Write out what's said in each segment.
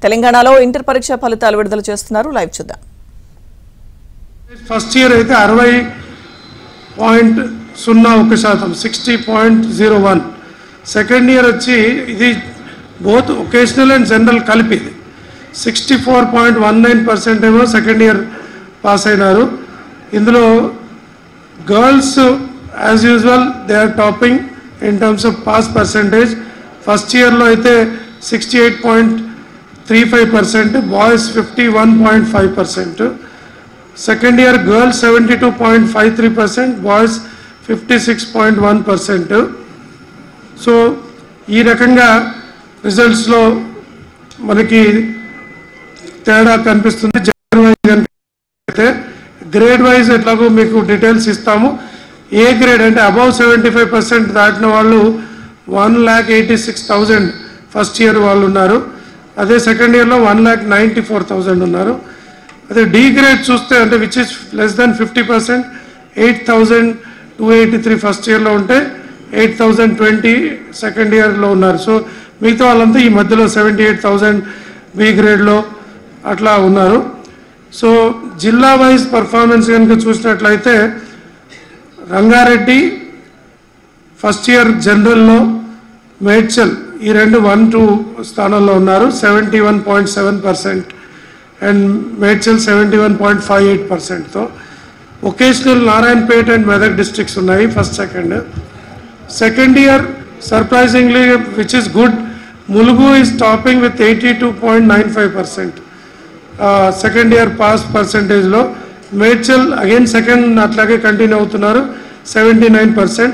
తెలంగాణలో ఇంటర్ పరీక్ష ఫలితాలు విడుదల చేస్తున్నారు. లైవ్ చూద్దాం. ఫస్ట్ ఇయర్ అయితే 60.01%, 60.01. సెకండ్ ఇయర్ వచ్చి ఇది బోత్ ఒకేషనల్ అండ్ జనరల్ కలిపి 64.19% ఏమో సెకండ్ ఇయర్ పాస్ అయినారు. ఇందులో girls as usual they are topping in terms of pass percentage. First ఇయర్లో అయితే 68.35%, boys 51.5%. Second year girls 72.53%, boys 56.1%. So ఈ రకంగా రిజల్ట్స్లో మనకి తేడా కనిపిస్తుంది. జనరల్ వైజ్ అయితే గ్రేడ్ వైజ్ ఎట్లాగో మీకు డీటెయిల్స్ ఇస్తాము. ఏ గ్రేడ్ అంటే అబౌవ్ 75% దాటిన వాళ్ళు 1,86,000 ఫస్ట్ ఇయర్ వాళ్ళు ఉన్నారు. అదే సెకండ్ ఇయర్లో 1,94,000 ఉన్నారు. అదే డి గ్రేడ్ చూస్తే అంటే which is less than 50%, 8,283 first ఇయర్లో ఉంటే 8,020 సెకండ్ ఇయర్లో ఉన్నారు. సో మిగతా వాళ్ళంతా ఈ మధ్యలో 78,000 బి గ్రేడ్లో అట్లా ఉన్నారు. సో జిల్లా వైజ్ పర్ఫార్మెన్స్ కనుక చూసినట్లయితే రంగారెడ్డి ఫస్ట్ ఇయర్ జనరల్లో, మేడ్చల్ ఈ రెండు 1-2 స్థానంలో ఉన్నారు 71.7% అండ్ మేడ్చల్ 71.58%తో. Vocational Narayanpet and Medak districts ఉన్నాయి first second. Second year surprisingly which is good, Mulugu is topping with 82.95% second year pass పర్సంటేజ్లో. మేడ్చల్ అగైన్ సెకండ్ అట్లాగే కంటిన్యూ అవుతున్నారు 79%.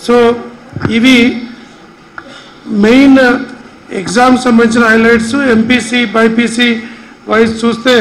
సో ఇవి మెయిన్ ఎగ్జామ్ సంబంధించిన హైలైట్స్. ఎంపీసీ బైపీసీ వైజ్ చూస్తే